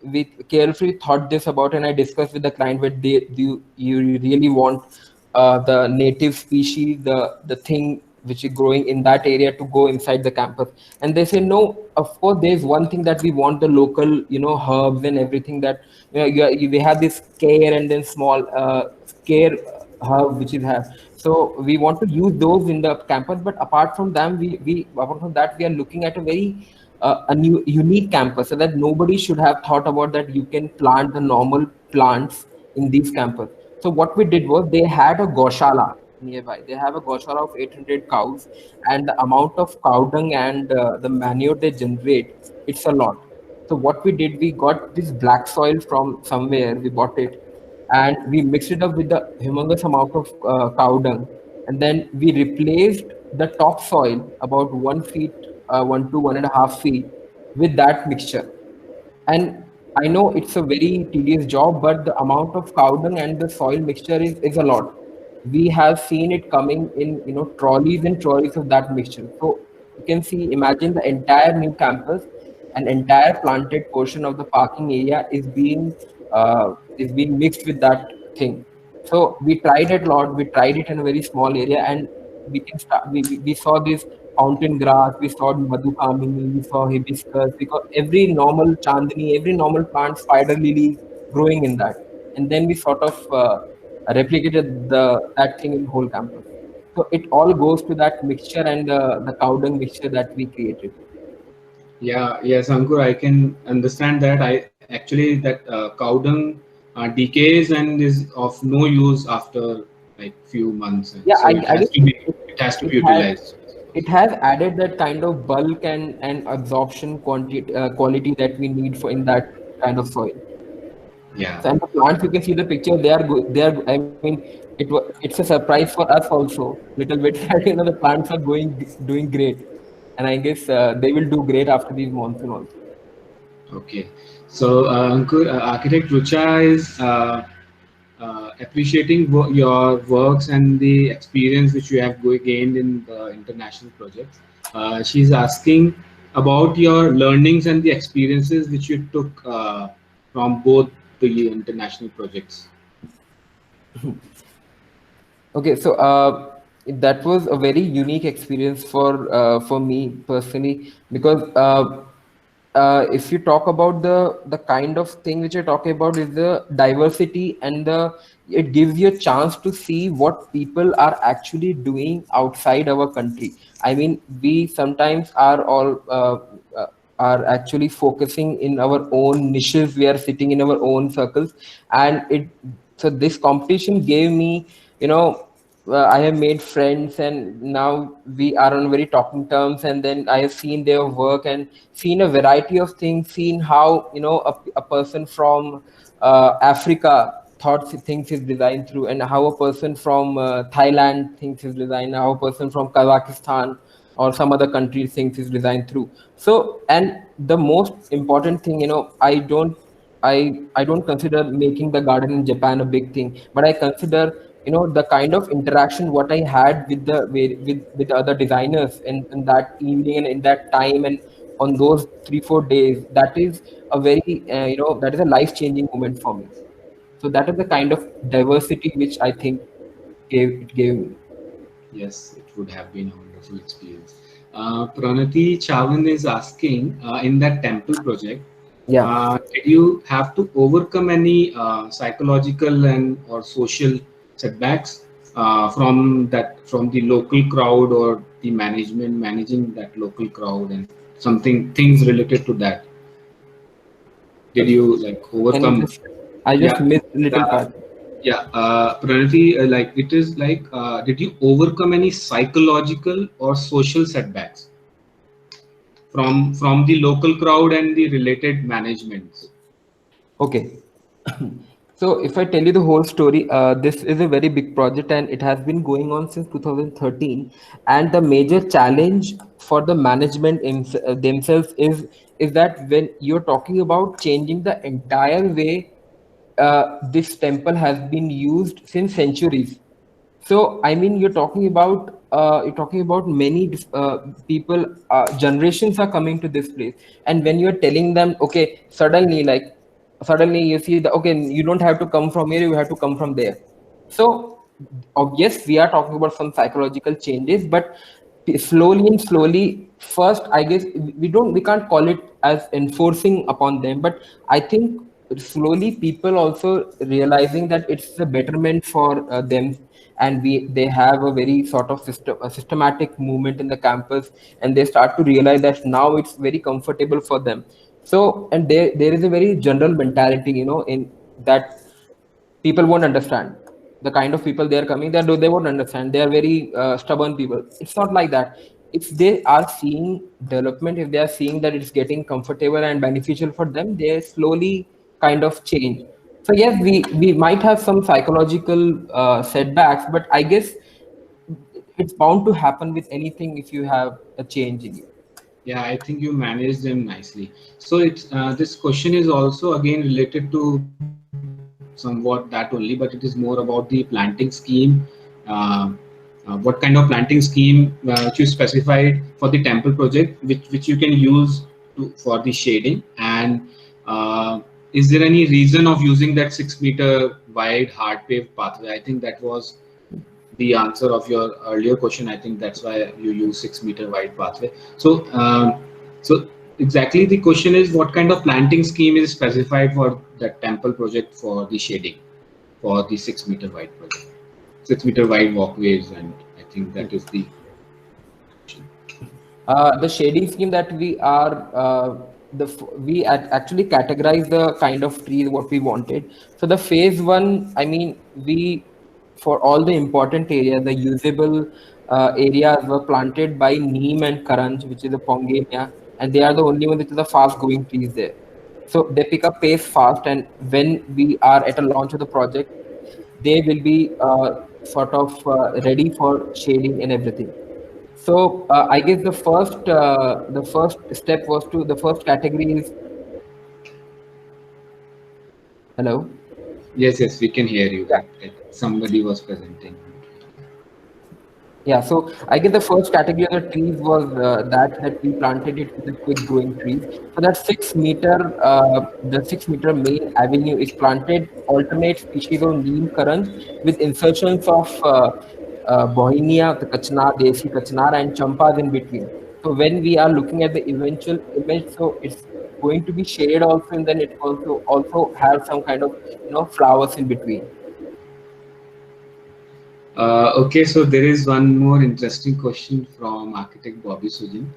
We carefully thought this about, and I discussed with the client whether do you really want the native species, the thing which is growing in that area to go inside the campus. And they say no. Of course, there's one thing that we want the local, herbs and everything that we have this care and then small care herb which is have. So we want to use those in the campus, but apart from them, we apart from that, we are looking at a very a new unique campus, so that nobody should have thought about that you can plant the normal plants in these campus. So what we did was they had a goshala nearby. They have a goshala of 800 cows, and the amount of cow dung and the manure they generate, it's a lot. So what we did, we got this black soil from somewhere, we bought it, and we mixed it up with the humongous amount of cow dung, and then we replaced the topsoil about 1 feet, 1 to 1.5 feet, with that mixture. And I know it's a very tedious job, but the amount of cow dung and the soil mixture is a lot. We have seen it coming in, trolleys and trolleys of that mixture. So you can see, imagine the entire new campus, an entire planted portion of the parking area is being mixed with that thing. So we tried it a lot. We tried it in a very small area, and we can start. We saw this fountain grass, we saw madhukamini, we saw hibiscus, because every normal chandani, every normal plant, spider lily growing in that. And then we sort of replicated that thing in whole campus. So it all goes to that mixture and the cow dung mixture that we created. Yeah, yes, Ankur, I can understand that. I actually that cow dung decays and is of no use after like few months, and Yeah, so it I has guess to be it has to it be has utilized. it has added that kind of bulk and absorption quality that we need for in that kind of soil. Yeah. So, and the plants, you can see the picture. They are good. They are. I mean, it's a surprise for us also. Little bit that the plants are doing great, and I guess they will do great after these monsoon also. Okay. So, Ankur, architect Rucha is appreciating your works and the experience which you have gained in the international projects. She's asking about your learnings and the experiences which you took from both the international projects. Okay, so that was a very unique experience for me personally, because if you talk about the kind of thing which you're talking about is the diversity, and the it gives you a chance to see what people are actually doing outside our country. I mean, we sometimes are actually focusing in our own niches. We are sitting in our own circles, and it so this competition gave me, I have made friends, and now we are on very talking terms. And then I have seen their work and seen a variety of things, seen how, a person from Africa thought thinks his design through, and how a person from Thailand thinks his design, how a person from Kazakhstan or some other country thinks his design through. So, and the most important thing, I don't consider making the garden in Japan a big thing, but I consider, the kind of interaction what I had with the other designers in that evening and in that time and on those 3 4 days. That is a very that is a life changing moment for me. So that is the kind of diversity which I think gave me. Yes, it would have been a wonderful experience. Pranati Chavan is asking in that temple project, Yeah. did you have to overcome any psychological and or social setbacks from the local crowd or the management managing that local crowd and something things related to that? Did you like Can you overcome? just? I just Yeah. missed little Uh, part. yeah, Pranati, like it is like, did you overcome any psychological or social setbacks from the local crowd and the related managements? Okay. So if I tell you the whole story, this is a very big project and it has been going on since 2013. And the major challenge for the management themselves is that when you're talking about changing the entire way this temple has been used since centuries. So I mean, you're talking about many people, generations are coming to this place, and when you're telling them, okay, suddenly you see that okay, you don't have to come from here, you have to come from there. So yes, we are talking about some psychological changes, but slowly and slowly, first I guess we can't call it as enforcing upon them, but I think slowly people also realizing that it's a betterment for them, and they have a very sort of a systematic movement in the campus, and they start to realize that now it's very comfortable for them. So and there is a very general mentality, in that people won't understand the kind of people they are coming there. They won't understand, they are very stubborn people. It's not like that. If they are seeing development, if they are seeing that it's getting comfortable and beneficial for them, they slowly kind of change. So yes, we might have some psychological setbacks, but I guess it's bound to happen with anything if you have a change in you. Yeah, I think you managed them nicely. So it's this question is also again related to somewhat that only, but it is more about the planting scheme. Uh, what kind of planting scheme which you specified for the temple project, which you can use for the shading, and is there any reason of using that 6 meter wide hard paved pathway? I think that was the answer of your earlier question. I think that's why you use 6 meter wide pathway. So exactly the question is what kind of planting scheme is specified for the temple project for the shading for the 6 meter wide project, 6 meter wide walkways, and I think that is the question. The shading scheme that we are actually categorize the kind of trees what we wanted. So the phase one, I mean, we for all the important areas, the usable areas were planted by neem and karanj, which is a pongamia, and they are the only one which is the fast growing trees there. So they pick up pace fast, and when we are at a launch of the project, they will be sort of ready for shading and everything. So I guess the first step was to the first category is hello. Yes, we can hear you Yeah. that somebody was presenting. Yeah, so I guess the first category of the trees was that we planted it with the quick growing trees. So that 6 meter, the 6 meter main avenue is planted alternate species of neem currants with insertions of Bohemia, the Kachnar, Desi Kachnar, and Champas in between. So when we are looking at the eventual image, so it's going to be shaded also, and then it also has some kind of flowers in between. Okay, so there is one more interesting question from architect Bobby Sujin.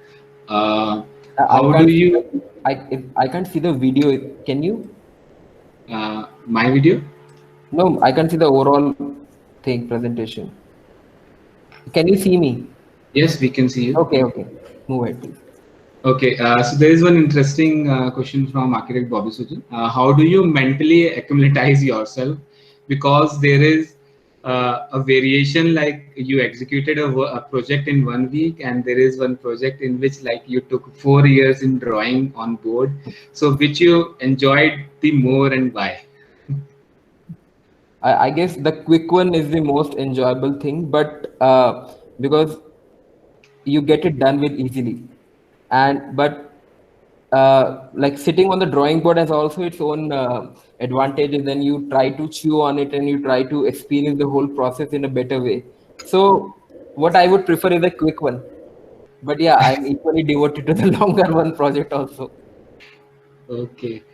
I How do can't see the you I can't see the video. Can you? my video? No, I can't see the overall thing presentation. Can you see me? Yes, we can see you. Okay, okay. Move ahead, please. Okay, so there is one interesting question from architect Bobby Sujin. How do you mentally acclimatize yourself? Because there is a variation, like you executed a project in 1 week, and there is one project in which like you took 4 years in drawing on board. So which you enjoyed the more and why? I guess the quick one is the most enjoyable thing, but because you get it done with easily, and but like sitting on the drawing board has also its own advantages. Then you try to chew on it and you try to experience the whole process in a better way. So what I would prefer is a quick one. But yeah, I'm equally devoted to the longer one project also. Okay.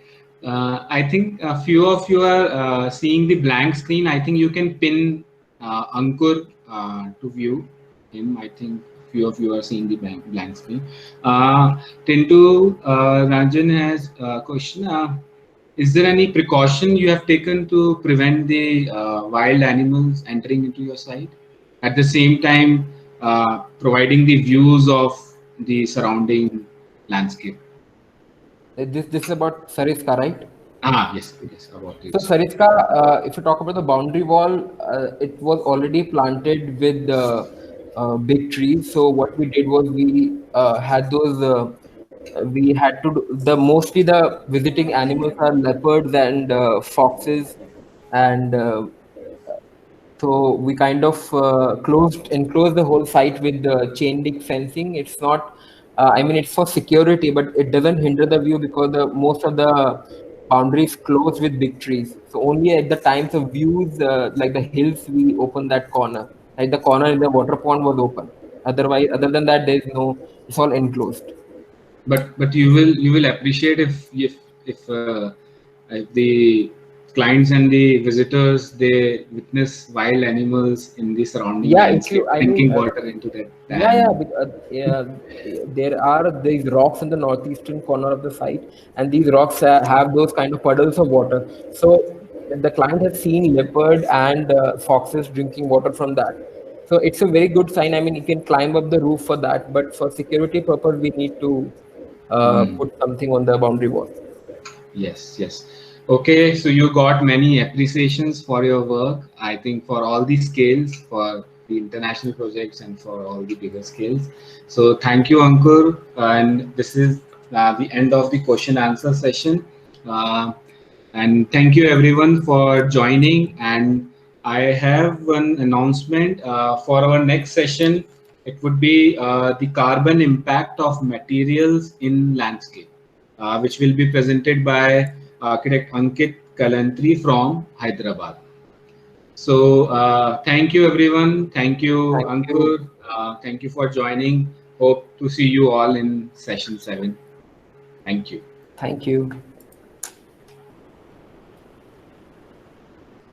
I think a few of you are seeing the blank screen. I think you can pin Ankur to view him. I think few of you are seeing the blank screen. Tintu Ranjan has a question. is there any precaution you have taken to prevent the wild animals entering into your site? At the same time, providing the views of the surrounding landscape. This is about Sariska, right? Yes, about So it. Sariska, if you talk about the boundary wall, it was already planted with big trees. So what we did was we had those. We had to do, the mostly the visiting animals are leopards and foxes, and so we kind of enclosed the whole site with the chain link fencing. It's not, I mean, it's for security, but it doesn't hinder the view because most of the boundary is closed with big trees. So only at the times of views, like the hills, we open that corner. Like the corner in the water pond was open. Otherwise, other than that, there's no. It's all enclosed. But you will appreciate if the clients and the visitors they witness wild animals in the surrounding Yeah, if landscape you, I mean, drinking water into that yeah, dam. yeah, there are these rocks in the northeastern corner of the site, and these rocks have those kind of puddles of water. So the client has seen leopard and foxes drinking water from that. So it's a very good sign. I mean, you can climb up the roof for that, but for security purpose, we need to Hmm. put something on the boundary wall. Yes, yes. Okay, so you got many appreciations for your work. I think for all the scales, for the international projects, and for all the bigger scales. So thank you, Ankur. And this is the end of the question answer session. Uh, and thank you everyone for joining. And I have one announcement for our next session. It would be the carbon impact of materials in landscape, which will be presented by architect Ankit Kalantri from Hyderabad. So thank you everyone. Thank you Thank you. Ankur. Thank you for joining. Hope to see you all in session 7. Thank you. Thank you.